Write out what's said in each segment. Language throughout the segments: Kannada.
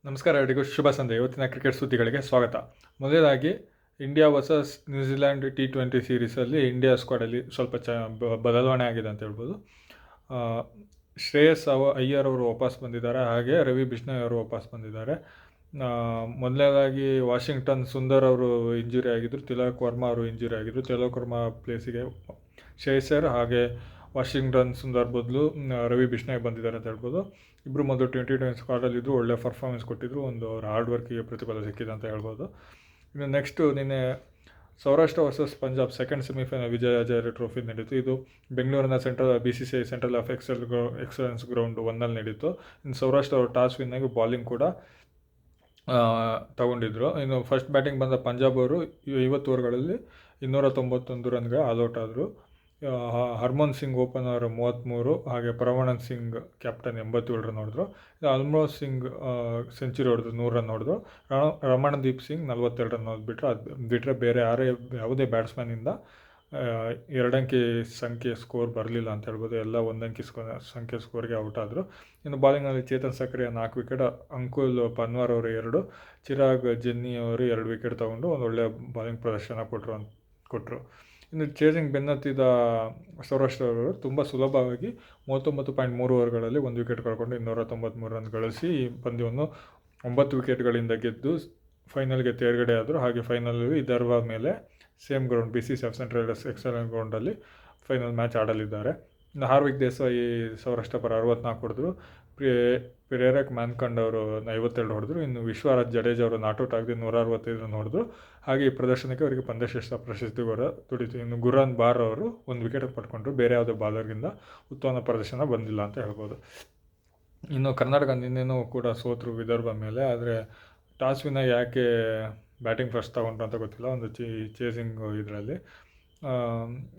ನಮಸ್ಕಾರ ಎಲ್ಲರಿಗೂ ಶುಭ ಸಂಧ್ಯೆ. ಇವತ್ತಿನ ಕ್ರಿಕೆಟ್ ಸುದ್ದಿಗಳಿಗೆ ಸ್ವಾಗತ. ಮೊದಲಾಗಿ ಇಂಡಿಯಾ ವರ್ಸಸ್ ನ್ಯೂಜಿಲ್ಯಾಂಡ್ T20 ಸೀರೀಸಲ್ಲಿ ಇಂಡಿಯಾ ಸ್ಕ್ವಾಡಲ್ಲಿ ಸ್ವಲ್ಪ ಬದಲಾವಣೆ ಆಗಿದೆ ಅಂತ ಹೇಳ್ಬೋದು. ಶ್ರೇಯಸ್ ಅಯ್ಯರ್ ಅವರು ವಾಪಸ್ ಬಂದಿದ್ದಾರೆ, ಹಾಗೆ ರವಿ ಬಿಷ್ಣೋಯ್ ಅವರು ವಾಪಸ್ ಬಂದಿದ್ದಾರೆ. ಮೊದಲನೇದಾಗಿ ವಾಷಿಂಗ್ಟನ್ ಸುಂದರ್ ಅವರು ಇಂಜುರಿ ಆಗಿದ್ದರು, ತಿಲಕ್ ವರ್ಮಾ ಅವರು ಇಂಜುರಿ ಆಗಿದ್ದರು. ತಿಲಕ್ ವರ್ಮಾ ಪ್ಲೇಸಿಗೆ ಶ್ರೇಯಸರ್ ಹಾಗೆ ವಾಷಿಂಗ್ಟನ್ ಸುಂದರ್ ಬದಲು ರವಿ ಬಿಷ್ಣೋಯ್ ಬಂದಿದ್ದಾರೆ ಅಂತ ಹೇಳ್ಬೋದು. ಇಬ್ಬರು ಮೊದಲು T20 ಸ್ಕ್ವಾಡಲ್ಲಿದ್ದು ಒಳ್ಳೆ ಪರ್ಫಾರ್ಮೆನ್ಸ್ ಕೊಟ್ಟಿದ್ದರು, ಒಂದು ಅವ್ರ ಹಾರ್ಡ್ ವರ್ಕಿಗೆ ಪ್ರತಿಫಲ ಸಿಕ್ಕಿದೆ ಅಂತ ಹೇಳ್ಬೋದು. ಇನ್ನು ನೆಕ್ಸ್ಟು ನಿನ್ನೆ Saurashtra versus Punjab second semifinal Vijay Hazare trophy ನಡೀತು. ಇದು ಬೆಂಗಳೂರಿನ BCCI central of excellence ground 1ನಲ್ಲಿ ನಡೀತು. ಇನ್ನು ಸೌರಾಷ್ಟ್ರ ಅವರು ಟಾಸ್ ವಿನ್ ಆಗಿ ಬಾಲಿಂಗ್ ಕೂಡ ತಗೊಂಡಿದ್ರು. ಇನ್ನು ಫಸ್ಟ್ ಬ್ಯಾಟಿಂಗ್ ಬಂದ ಪಂಜಾಬ್ ಅವರು 50 ಓವರ್ಗಳಲ್ಲಿ 291 ರನ್ಗೆ ಆಲ್ಔಟ್ ಆದರು. ಹರ್ಮನ್ ಸಿಂಗ್ ಓಪನರ್ 33, ಹಾಗೆ ಪ್ರವಣನ್ ಸಿಂಗ್ ಕ್ಯಾಪ್ಟನ್ 87 ರನ್ ಹೊಡೆದ್ರು. ಅಲ್ಮೋಸ್ ಸಿಂಗ್ ಸೆಂಚುರಿ ಹೊಡೆದ್ರು, 100 ರನ್ ಹೊಡೆದ್ರು. ರಮಣದೀಪ್ ಸಿಂಗ್ 42 ರನ್ ಹೊಡೆದ್ಬಿಟ್ರೆ, ಅದು ಬಿಟ್ಟರೆ ಬೇರೆ ಯಾವುದೇ ಬ್ಯಾಟ್ಸ್ಮನ್ನಿಂದ 2 ಅಂಕಿ ಸಂಖ್ಯೆ ಸ್ಕೋರ್ ಬರಲಿಲ್ಲ ಅಂತ ಹೇಳ್ಬೋದು. ಎಲ್ಲ 1 ಅಂಕಿ ಸಂಖ್ಯೆ ಸ್ಕೋರ್ಗೆ ಔಟ್ ಆದರು. ಇನ್ನು ಬಾಲಿಂಗ್ನಲ್ಲಿ ಚೇತನ್ ಸಕ್ರಿಯ 4 ವಿಕೆಟ್, ಅಂಕುಲ್ ಪನ್ವಾರ್ ಅವರು 2, ಚಿರಾಗ್ ಜೆನ್ನಿ ಅವರು 2 ವಿಕೆಟ್ ತೊಗೊಂಡು ಒಂದು ಒಳ್ಳೆಯ ಬಾಲಿಂಗ್ ಪ್ರದರ್ಶನ ಕೊಟ್ಟರು. ಇನ್ನು ಚೇಸಿಂಗ್ ಬೆನ್ನತ್ತಿದ ಸೌರಾಷ್ಟ್ರ ಅವರು ತುಂಬ ಸುಲಭವಾಗಿ 39.3 ಓವರ್ಗಳಲ್ಲಿ 1 ವಿಕೆಟ್ ಕಳ್ಕೊಂಡು 293 ರನ್ ಗಳಿಸಿ ಈ ಪಂದ್ಯವನ್ನು 9 ವಿಕೆಟ್ಗಳಿಂದ ಗೆದ್ದು ಫೈನಲ್ಗೆ ತೇರ್ಗಡೆ ಆದರು. ಹಾಗೆ ಫೈನಲ್ ವಿದರ್ಭ ಮೇಲೆ same ground BCCI central excellence ಗ್ರೌಂಡಲ್ಲಿ ಫೈನಲ್ ಮ್ಯಾಚ್ ಆಡಲಿದ್ದಾರೆ. ಇನ್ನು ಹಾರ್ವಿಕ್ ದೇಸಾಯಿ ಸೌರಾಷ್ಟ್ರ ಪರ 64 ಹೊಡೆದ್ರು. ಪ್ರೇರಕ್ ಮ್ಯಾನ್ಕಂಡ್ ಅವರು 52 ಹೊಡೆದ್ರು. ಇನ್ನು ವಿಶ್ವರಾಜ್ ಜಡೇಜಾ ಅವರು ನಾಟ್ಔಟ್ ಆಗದೆ 165 ರನ್ ಹೊಡೆದ್ರು. ಹಾಗೆ ಈ ಪ್ರದರ್ಶನಕ್ಕೆ ಅವರಿಗೆ ಪಂದ್ಯಶ್ರೇಷ್ಠ ಪ್ರಶಸ್ತಿ ಕೂಡ ದುಡಿತು. ಇನ್ನು ಗುರಾನ್ ಬಾರ್ ಅವರು 1 ವಿಕೆಟ್ ಪಡ್ಕೊಂಡ್ರು. ಬೇರೆ ಯಾವುದೇ ಬಾಲರ್ಗಿಂದ ಉತ್ತಮ ಪ್ರದರ್ಶನ ಬಂದಿಲ್ಲ ಅಂತ ಹೇಳ್ಬೋದು. ಇನ್ನು ಕರ್ನಾಟಕ ನಿನ್ನೆನೂ ಕೂಡ ಸೋತರು ವಿದರ್ಭ ಮೇಲೆ. ಆದರೆ ಟಾಸ್ ವಿನ್ ಯಾಕೆ ಬ್ಯಾಟಿಂಗ್ ಫಸ್ಟ್ ತಗೊಂಡ್ರು ಅಂತ ಗೊತ್ತಿಲ್ಲ, ಒಂದು ಚೇಸಿಂಗ್ ಇದರಲ್ಲಿ.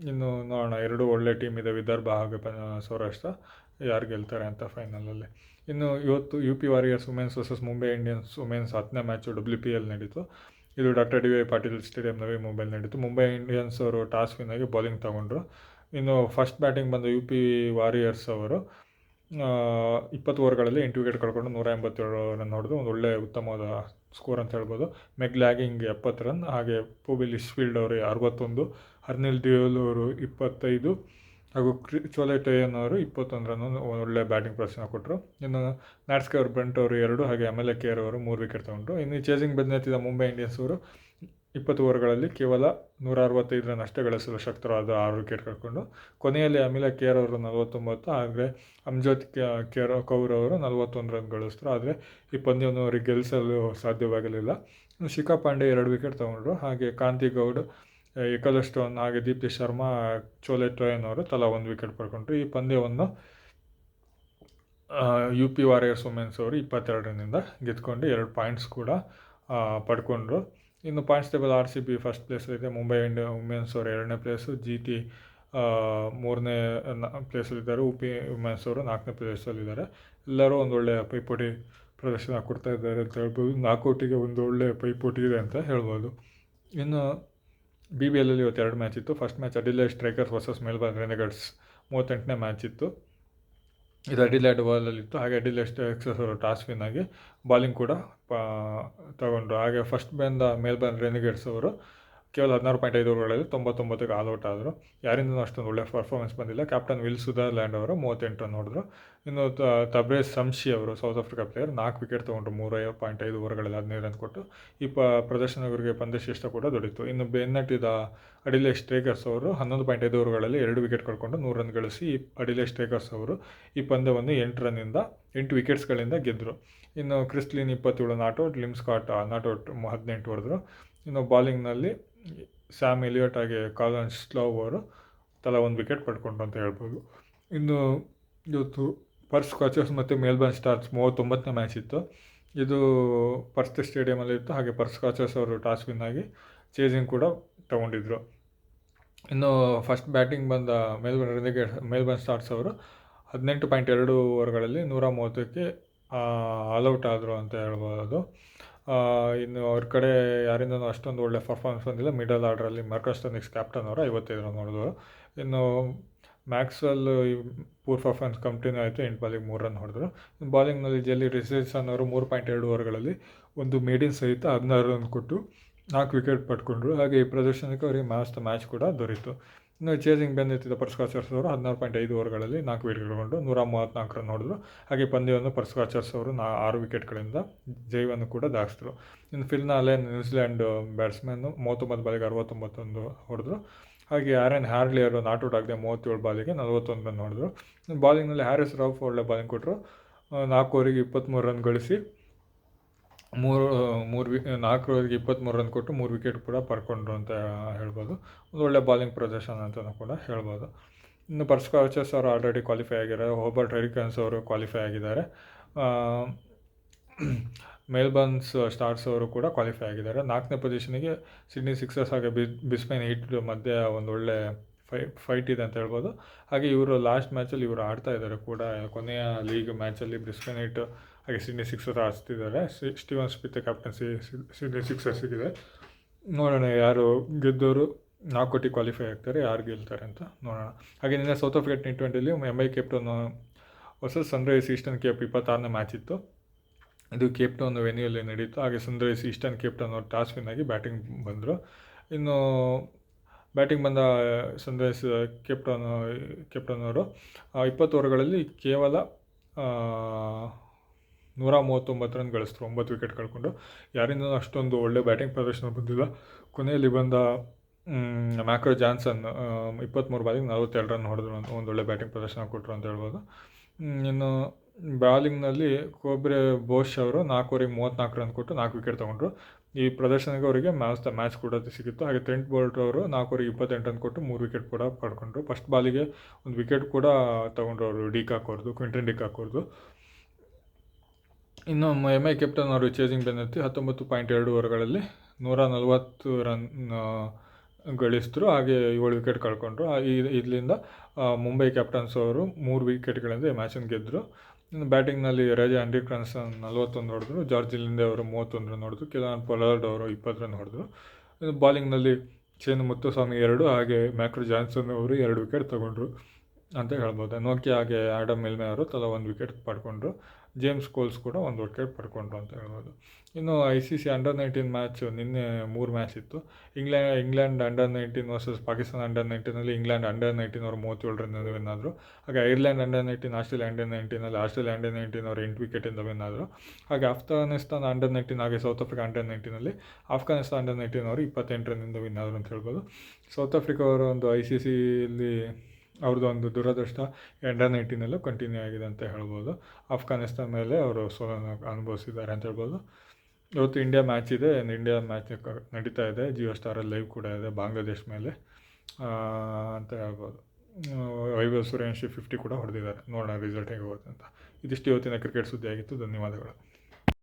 ಇನ್ನು ನೋಡೋಣ, 2 ಒಳ್ಳೆ ಟೀಮ್ ಇದೆ, ವಿದರ್ಭ ಹಾಗೆ ಸೌರಾಷ್ಟ್ರ, ಯಾರು ಗೆಲ್ತಾರೆ ಅಂತ ಫೈನಲಲ್ಲಿ. ಇನ್ನು ಇವತ್ತು UP warriors women's versus Mumbai Indians women's 10ನೇ ಮ್ಯಾಚು WPL ನಡೀತು. ಇದು doctor DY Patil stadium Navi ಮುಂಬೈಲಿ ನಡೀತು. ಮುಂಬೈ ಇಂಡಿಯನ್ಸ್ ಅವರು ಟಾಸ್ ವಿನ್ ಆಗಿ ಬಾಲಿಂಗ್ ತಗೊಂಡ್ರು. ಇನ್ನು ಫಸ್ಟ್ ಬ್ಯಾಟಿಂಗ್ ಬಂದ UP ವಾರಿಯರ್ಸ್ ಅವರು 20 ಓವರ್ಗಳಲ್ಲಿ 8 ವಿಕೆಟ್ ಕಳ್ಕೊಂಡು 187 ರನ್ ಹೊಡೆದು ಒಂದು ಒಳ್ಳೆ ಉತ್ತಮವಾದ ಸ್ಕೋರ್ ಅಂತ ಹೇಳ್ಬೋದು. ಮೆಗ್ ಲ್ಯಾಗಿಂಗ್ 70 ರನ್, ಹಾಗೆ ಪೂಬಿಲ್ ಇಶ್ಫೀಲ್ಡ್ ಅವರು 61, ಹರ್ನಿಲ್ ಡಿಯೋಲ್ ಅವರು 25 ಹಾಗೂ ಚೋಲೆಟಯನ್ ಅವರು 21 ರನ್ ಒಳ್ಳೆ ಬ್ಯಾಟಿಂಗ್ ಪ್ರದರ್ಶನ ಕೊಟ್ಟರು. ಇನ್ನು ನ್ಯಾಟ್ಸ್ಕರ್ ಬ್ರಂಟ್ ಅವರು 2, ಹಾಗೆ ಅಮೆಲೆ ಕೇರ್ ಅವರು 3 ವಿಕೆಟ್ ತಗೊಂಡ್ರು. ಇನ್ನು ಚೇಸಿಂಗ್ ಬೆನ್ನತ್ತಿದ ಮುಂಬೈ ಇಂಡಿಯನ್ಸ್ ಅವರು 20 ಓವರ್ಗಳಲ್ಲಿ ಕೇವಲ 165 ರನ್ ಅಷ್ಟೇ ಗಳಿಸಲು ಶಕ್ತರಾದ 6 ವಿಕೆಟ್ ಕಳ್ಕೊಂಡು ಕೊನೆಯಲ್ಲಿ ಅಮಿಲೆ ಕೇರ್ ಅವರು 49, ಹಾಗೆ ಅಮ್ಜೋತ್ ಕೌರ್ ಅವರು 41 ರನ್ ಗಳಿಸಿದ್ರು. ಆದರೆ ಈ ಪಂದ್ಯವನ್ನು ಅವರಿಗೆ ಗೆಲ್ಲಿಸಲು ಸಾಧ್ಯವಾಗಲಿಲ್ಲ. ಶಿಖಾ ಪಾಂಡೆ 2 ವಿಕೆಟ್ ತಗೊಂಡ್ರು. ಹಾಗೆ ಕಾಂತಿ ಗೌಡ್, ಏಕಲಸ್ಟೋನ್, ಹಾಗೆ ದೀಪ್ತಿ ಶರ್ಮಾ, ಚೋಲೆ ಟೋಯನ್ ಅವರು ತಲಾ 1 ವಿಕೆಟ್ ಪಡ್ಕೊಂಡ್ರು. ಈ ಪಂದ್ಯವನ್ನು UP ವಾರಿಯರ್ಸ್ ವುಮೆನ್ಸ್ ಅವರು 22 ರನ್ನಿಂದ ಗೆದ್ಕೊಂಡು 2 ಪಾಯಿಂಟ್ಸ್ ಕೂಡ ಪಡ್ಕೊಂಡ್ರು. ಇನ್ನು ಪಾಯಿಂಟ್ಸ್ ಟೇಬಲ್ RCB ಫಸ್ಟ್ ಪ್ಲೇಸಲ್ಲಿದೆ, ಮುಂಬೈ ವುಮೆನ್ಸ್ ಅವರು 2ನೇ ಪ್ಲೇಸು, GT 3ನೇ ಪ್ಲೇಸಲ್ಲಿದ್ದಾರೆ, UP ವುಮೆನ್ಸ್ ಅವರು 4ನೇ ಪ್ಲೇಸಲ್ಲಿದ್ದಾರೆ. ಎಲ್ಲರೂ ಒಂದು ಒಳ್ಳೆಯ ಪೈಪೋಟಿ ಪ್ರದರ್ಶನ ಕೊಡ್ತಾ ಇದ್ದಾರೆ ಅಂತ ಹೇಳ್ಬೋದು. ನಾಕೌಟಿಗೆ ಒಂದು ಒಳ್ಳೆಯ ಪೈಪೋಟಿ ಇದೆ ಅಂತ ಹೇಳ್ಬೋದು. ಇನ್ನು BBLಲ್ಲಿ ಇವತ್ತು 2 ಮ್ಯಾಚ್ ಇತ್ತು. First match Adelaide strikers versus Melbourne renegades 38ನೇ ಮ್ಯಾಚ್ ಇತ್ತು. ಇದು ಅಡಿಲೇಡ್ ಓವರಲ್ಲಿತ್ತು. ಹಾಗೆ ಅಡಿಲೇಡ್ ಸ್ಟ್ರೈಕರ್ಸ್ ಅವರು ಟಾಸ್ ವಿನ್ ಆಗಿ ಬಾಲಿಂಗ್ ಕೂಡ ತಗೊಂಡ್ರು. ಹಾಗೆ ಫಸ್ಟ್ ಬಂದ ಮೆಲ್ಬರ್ನ್ ರೆನೆಗೇಡ್ಸ್ ಅವರು ಕೇವಲ 16.5 ಓವರ್ಗಳಲ್ಲಿ 99ಗೆ ಆಲ್ಔಟ್ ಆದರು. ಯಾರಿಂದನೂ ಅಷ್ಟೊಂದು ಒಳ್ಳೆಯ ಪರ್ಫಾರ್ಮೆನ್ಸ್ ಬಂದಿಲ್ಲ. ಕ್ಯಾಪ್ಟನ್ ವಿಲ್ ಸುದರ್ಲ್ಯಾಂಡ್ ಅವರು 38 ರನ್ ಹೊಡೆದ್ರು. ಇನ್ನು ತಬ್ರೇಜ್ ಶಮ್ಶಿ ಅವರು ಸೌತ್ ಆಫ್ರಿಕಾ ಪ್ಲೇಯರ್ 4 ವಿಕೆಟ್ ತೊಗೊಂಡ್ರು. 3.5 ಓವರ್ಗಳಲ್ಲಿ 15 ರನ್ ಕೊಟ್ಟು ಈ ಪ್ರದರ್ಶನವರಿಗೆ ಪಂದ್ಯಶ್ರೇಷ್ಠ ಕೂಡ ದೊರೆಯಿತು. ಇನ್ನು ಬೆನ್ನಟ್ಟಿದ ಅಡಿಲೇಡ್ ಸ್ಟ್ರೈಕರ್ಸ್ ಅವರು 11.5 ಓವರ್ಗಳಲ್ಲಿ 2 ವಿಕೆಟ್ ಕಳ್ಕೊಂಡು 100 ರನ್ ಗಳಿಸಿ ಈ ಅಡಿಲೇಡ್ ಸ್ಟ್ರೈಕರ್ಸ್ ಅವರು ಈ ಪಂದ್ಯವನ್ನು 8 ವಿಕೆಟ್ಸ್ಗಳಿಂದ ಗೆದ್ದರು. ಇನ್ನು Chris Lynn 27 not out, Lim Scott not out 18 ಹೊಡೆದ್ರು. ಇನ್ನು ಬಾಲಿಂಗ್ನಲ್ಲಿ ಸ್ಯಾಮ್ ಎಲಿಯಟ್ ಹಾಗೆ ಕಾಲನ್ ಸ್ಲೋವ್ ಅವರು ತಲಾ 1 ವಿಕೆಟ್ ಪಡ್ಕೊಂಡ್ರು ಅಂತ ಹೇಳ್ಬೋದು. ಇನ್ನು ಇವತ್ತು ಪರ್ತ್ ಸ್ಕಾಚರ್ಸ್ ಮತ್ತು ಮೆಲ್ಬರ್ನ್ ಸ್ಟಾರ್ಸ್ 39ನೇ ಮ್ಯಾಚ್ ಇತ್ತು. ಇದು ಪರ್ತ್ ಸ್ಟೇಡಿಯಮಲ್ಲಿ ಇತ್ತು. ಹಾಗೆ ಪರ್ತ್ ಸ್ಕಾಚರ್ಸ್ ಅವರು ಟಾಸ್ ವಿನ್ ಆಗಿ ಚೇಸಿಂಗ್ ಕೂಡ ತಗೊಂಡಿದ್ರು. ಇನ್ನು ಫಸ್ಟ್ ಬ್ಯಾಟಿಂಗ್ ಬಂದ ಮೆಲ್ಬರ್ನ್ ಸ್ಟಾರ್ಸ್ ಅವರು 18.2 ಓವರ್ಗಳಲ್ಲಿ 130ಕ್ಕೆ ಆಲ್ಔಟ್ ಆದರು ಅಂತ ಹೇಳ್ಬೋದು. ಇನ್ನು ಅವ್ರ ಕಡೆ ಯಾರಿಂದನೂ ಅಷ್ಟೊಂದು ಒಳ್ಳೆ ಪರ್ಫಾರ್ಮೆನ್ಸ್ ಬಂದಿಲ್ಲ. ಮಿಡಲ್ ಆರ್ಡ್ರಲ್ಲಿ ಮಾರ್ಕಸ್ ಸ್ಟೋನಿಕ್ಸ್ ಕ್ಯಾಪ್ಟನ್ ಅವರು 55 ರನ್ ಹೊಡೆದರು. ಇನ್ನು ಮ್ಯಾಕ್ಸ್ವೆಲ್ ಪೂರ್ ಪರ್ಫಾರ್ಮೆನ್ಸ್ ಕಂಟಿನ್ಯೂ ಆಯಿತು, 8 ಬಾಲಿಗೆ 3 ರನ್ ಹೊಡೆದ್ರು. ಬಾಲಿಂಗ್ನಲ್ಲಿ ಜೆಲ್ಲಿ ರಿಚರ್ಡ್ಸನ್ ಅವರು 3.2 ಓವರ್ಗಳಲ್ಲಿ ಒಂದು ಮೇಡಿನ್ ಸಹಿತ 16 ರನ್ ಕೊಟ್ಟು 4 ವಿಕೆಟ್ ಪಡ್ಕೊಂಡ್ರು. ಹಾಗೆ ಈ ಪ್ರದರ್ಶನಕ್ಕೆ ಅವರಿಗೆ ಮ್ಯಾಚ್ ಕೂಡ ದೊರೀತು. ಇನ್ನು ಚೇಸಿಂಗ್ ಬೆನ್ನತ್ತಿದ್ದ ಪರ್ಸ್ಕಾಚರ್ಸ್ ಅವರು 16.5 ಓವರ್ಗಳಲ್ಲಿ 4 ವಿಕೆಟ್ ಕೊಂಡು 134 ರನ್ ಹೊಡೆದ್ರು. ಹಾಗೆ ಪಂದ್ಯವನ್ನು ಪರ್ಸ್ಕಾಚರ್ಸ್ ಅವರು 6 ವಿಕೆಟ್ಗಳಿಂದ ಜಯವನ್ನು ಕೂಡ ದಾಖಲಿಸಿದ್ರು. ಇನ್ನು ಫಿಲ್ ನಾಲೆನ್ ನ್ಯೂಜಿಲೆಂಡ್ ಬ್ಯಾಟ್ಸ್ಮನ್ನು 39 ಬಾಲಿಗೆ 69 ಹೊಡೆದ್ರು. ಹಾಗೆ ಆ್ಯರನ್ ಹ್ಯಾರ್ಲಿ ಅವರು ನಾಟ್ಔಟ್ ಆಗದೆ 37 ಬಾಲಿಗೆ 41 ರನ್ ಹೊಡೆದ್ರು. ಬಾಲಿಂಗ್ನಲ್ಲಿ ಹ್ಯಾರಿಸ್ ರೌಫ್ ಒಳ್ಳೆ ಬಾಲಿಂಗ್ ಕೊಟ್ಟರು. 4 ಓವರಿಗೆ 23 ರನ್ ಗಳಿಸಿ 4 ಓವರಿಗೆ 23 ರನ್ ಕೊಟ್ಟು 3 ವಿಕೆಟ್ ಕೂಡ ಪಡ್ಕೊಂಡ್ರು ಅಂತ ಹೇಳ್ಬೋದು. ಒಂದು ಒಳ್ಳೆ ಬಾಲಿಂಗ್ ಪ್ರದರ್ಶನ ಅಂತಲೂ ಕೂಡ ಹೇಳ್ಬೋದು. ಇನ್ನು ಪರ್ಸ್ಕಾಚರ್ಸ್ ಅವರು ಆಲ್ರೆಡಿ ಕ್ವಾಲಿಫೈ ಆಗಿದ್ದಾರೆ. ಹೋಬರ್ಟ್ ಹರಿಕನ್ಸ್ ಅವರು ಕ್ವಾಲಿಫೈ ಆಗಿದ್ದಾರೆ. ಮೆಲ್ಬರ್ನ್ಸ್ ಸ್ಟಾರ್ಸ್ ಅವರು ಕೂಡ ಕ್ವಾಲಿಫೈ ಆಗಿದ್ದಾರೆ. 4ನೇ ಪೊಸಿಷನಿಗೆ ಸಿಡ್ನಿ ಸಿಕ್ಸರ್ಸ್ ಹಾಗೆ ಬಿಸ್ಬೇನ್ ಹೀಟ್ ಮಧ್ಯೆ ಒಂದು ಒಳ್ಳೆ ಫೈಟ್ ಇದೆ ಅಂತ ಹೇಳ್ಬೋದು. ಹಾಗೆ ಇವರು ಲಾಸ್ಟ್ ಮ್ಯಾಚಲ್ಲಿ ಇವರು ಆಡ್ತಾ ಇದ್ದಾರೆ ಕೂಡ, ಕೊನೆಯ ಲೀಗ್ ಮ್ಯಾಚಲ್ಲಿ ಬ್ರಿಸ್ಬೇನ್ ಹೀಟ್ ಹಾಗೆ ಸಿಡ್ನಿ ಸಿಕ್ಸರ್ಸ್ ಆಡ್ತಿದ್ದಾರೆ. ಸ್ಟೀವನ್ ಸ್ಮಿತ್ ಕ್ಯಾಪ್ಟನ್ಸಿ ಸಿಡ್ನಿ ಸಿಕ್ಸರ್ಸಿಗಿದೆ. ನೋಡೋಣ ಯಾರು ಗೆದ್ದವರು 4 ಕೋಟಿ ಕ್ವಾಲಿಫೈ ಆಗ್ತಾರೆ, ಯಾರು ಗೆಲ್ತಾರೆ ಅಂತ ನೋಡೋಣ. ಹಾಗೆ ನಿನ್ನೆ ಸೌತ್ ಆಫ್ರಿಕಾ T20ಲಿ MI Cape Town versus sunrise eastern cape 26ನೇ ಮ್ಯಾಚ್ ಇತ್ತು. ಇದು ಕೇಪ್ಟೌನ್ ವೆನ್ಯೂಯಲ್ಲಿ ನಡೀತು. ಹಾಗೆ ಸನ್ರೈಸ್ ಈಸ್ಟರ್ನ್ ಕೇಪ್ಟೌನ್ ಅವರು ಟಾಸ್ ವಿನ್ ಆಗಿ ಬ್ಯಾಟಿಂಗ್ ಬಂದರು. ಇನ್ನು ಬ್ಯಾಟಿಂಗ್ ಬಂದ ಸನ್ರೈಸ್ ಕೇಪ್ಟೌನ್ ಅವರು 20 ಓವರ್ಗಳಲ್ಲಿ ಕೇವಲ 139 ರನ್ ಗಳಿಸಿದ್ರು, 9 ವಿಕೆಟ್ ಕಳ್ಕೊಂಡು. ಯಾರಿಂದ ಅಷ್ಟೊಂದು ಒಳ್ಳೆ ಬ್ಯಾಟಿಂಗ್ ಪ್ರದರ್ಶನ ಬಂದಿಲ್ಲ. ಕೊನೆಯಲ್ಲಿ ಬಂದ ಮ್ಯಾಕ್ರೋ ಜಾನ್ಸನ್ 23 ಬಾಲಿಗೆ 42 ರನ್ ಹೊಡೆದ್ರು, ಒಂದು ಒಳ್ಳೆ ಬ್ಯಾಟಿಂಗ್ ಪ್ರದರ್ಶನ ಕೊಟ್ಟರು ಅಂತ ಹೇಳ್ಬೋದು. ಇನ್ನು ಬಾಲಿಂಗ್ನಲ್ಲಿ ಕೋಬ್ರೆ ಬೋಶ್ ಅವರು 4 ಓವರಿಗೆ 34 ರನ್ ಕೊಟ್ಟು 4 ವಿಕೆಟ್ ತೊಗೊಂಡ್ರು. ಈ ಪ್ರದರ್ಶನಕ್ಕೆ ಅವರಿಗೆ ಮ್ಯಾಚ್ ಕೂಡ ಸಿಕ್ಕಿತ್ತು. ಹಾಗೆ ಟ್ರೆಂಟ್ ಬೋಲ್ಟ್ ಅವರು 4 ಓವರಿಗೆ 28 ರನ್ ಕೊಟ್ಟು 3 ವಿಕೆಟ್ ಕೂಡ ಪಡ್ಕೊಂಡ್ರು. ಫಸ್ಟ್ ಬಾಲಿಗೆ ಒಂದು ವಿಕೆಟ್ ಕೂಡ ತೊಗೊಂಡ್ರು ಅವರು, ಕ್ವಿಂಟನ್ ಡಿಕಾಕ್ ಅವ್ರದ್ದು. ಇನ್ನು MI ಕ್ಯಾಪ್ಟನ್ ಅವರು ಚೇಸಿಂಗ್ ಬೆನ್ನತ್ತಿ 19.2 ಓವರ್ಗಳಲ್ಲಿ 140 ರನ್ ಗಳಿಸಿದ್ರು. ಹಾಗೆ 7 ವಿಕೆಟ್ ಕಳ್ಕೊಂಡ್ರು. ಇದರಿಂದ ಮುಂಬೈ ಕ್ಯಾಪ್ಟನ್ಸ್ ಅವರು 3 ವಿಕೆಟ್ಗಳಿಂದ ಈ ಮ್ಯಾಚನ್ನು ಗೆದ್ದರು. ಇನ್ನು ಬ್ಯಾಟಿಂಗ್ನಲ್ಲಿ ರೇಜಾ ಆ್ಯಂಡರ್ಸನ್ 41 ಹೊಡೆದ್ರು, ಜಾರ್ಜ್ ಲಿಂಡೆ ಅವರು 31 ರನ್ ಹೊಡೆದ್ರು, ಕಿಲಾನ್ ಪೊಲಾರ್ಡ್ ಅವರು 20 ರನ್ ಹೊಡೆದ್ರು. ಇನ್ನು ಬಾಲಿಂಗ್ನಲ್ಲಿ ಚೇನ್ ಮುತ್ತುಸ್ವಾಮಿ 2 ಹಾಗೆ ಮ್ಯಾಕ್ರೋ ಜಾನ್ಸನ್ ಅವರು 2 ವಿಕೆಟ್ ತೊಗೊಂಡ್ರು ಅಂತ ಹೇಳ್ಬೋದು. ನೋಕಿ ಹಾಗೆ ಆಡಮ್ ಮಿಲ್ಮೆ ಅವರು ತಲಾ 1 ವಿಕೆಟ್ ಪಡ್ಕೊಂಡ್ರು. ಜೇಮ್ಸ್ ಕೋಲ್ಸ್ ಕೂಡ 1 ವಿಕೆಟ್ ಪಡ್ಕೊಂಡ್ರು ಅಂತ ಹೇಳ್ಬೋದು. ಇನ್ನು ICC ಅಂಡರ್-19 ಮ್ಯಾಚ್ ನಿನ್ನೆ 3 ಮ್ಯಾಚ್ ಇತ್ತು. ಇಂಗ್ಲೆಂಡ್ ಅಂಡರ್-19 ವರ್ಸಸ್ ಪಾಕಿಸ್ತಾನ ಅಂಡರ್-19ನಲ್ಲಿ ಇಂಗ್ಲೆಂಡ್ ಅಂಡರ್-19 ಅವರು 37 ರನ್ನಿಂದ ವಿನ್ ಆದರು. ಹಾಗೆ ಐರ್ಲೆಂಡ್ ಅಂಡರ್-19 ಆಸ್ಟ್ರೇಲಿಯಾ ಅಂಡರ್-19ನಲ್ಲಿ ಆಸ್ಟ್ರೇಲಿಯಾ ಅಂಡರ್-19 ಅವರು 8 ವಿಕೆಟಿಂದ ವಿನ್ ಆದರು. ಹಾಗೆ ಅಫ್ಘಾನಿಸ್ತಾನ ಅಂಡರ್-19 ಹಾಗೆ ಸೌತ್ ಆಫ್ರಿಕಾ ಅಂಡರ್-19ನಲ್ಲಿ ಅಫ್ಘಾನಿಸ್ತಾನ ಅಂಡರ್-19 ಅವರು 28 ರನ್ನಿಂದ ವಿನ್ ಆದರು ಅಂತ ಹೇಳ್ಬೋದು. ಸೌತ್ ಆಫ್ರಿಕಾ ಅವರು ಒಂದು ICCಯಲ್ಲಿ ಅವ್ರದ್ದು ಒಂದು ದುರದೃಷ್ಟ ಅಂಡರ್-19ನಲ್ಲೂ ಕಂಟಿನ್ಯೂ ಆಗಿದೆ ಅಂತ ಹೇಳ್ಬೋದು. ಅಫ್ಘಾನಿಸ್ತಾನ ಮೇಲೆ ಅವರು ಸೋಲನ್ನು ಅನುಭವಿಸಿದ್ದಾರೆ ಅಂತ ಹೇಳ್ಬೋದು. ಇವತ್ತು ಇಂಡಿಯಾ ಮ್ಯಾಚ್ ಇದೆ. ಇಂಡಿಯಾ ಮ್ಯಾಚ್ ನಡೀತಾ ಇದೆ, ಜಿಯೋ ಸ್ಟಾರಲ್ಲಿ ಲೈವ್ ಕೂಡ ಇದೆ ಬಾಂಗ್ಲಾದೇಶ್ ಮೇಲೆ ಅಂತ ಹೇಳ್ಬೋದು. ವೈಭವ್ ಸೂರ್ಯವಂಶಿ 50 ಕೂಡ ಹೊಡೆದಿದ್ದಾರೆ. ನೋಡೋಣ ರಿಸಲ್ಟ್ ಹೇಗೆ ಹೋಗುತ್ತೆ ಅಂತ. ಇದಿಷ್ಟು ಇವತ್ತಿನ ಕ್ರಿಕೆಟ್ ಸುದ್ದಿ ಆಗಿತ್ತು. ಧನ್ಯವಾದಗಳು.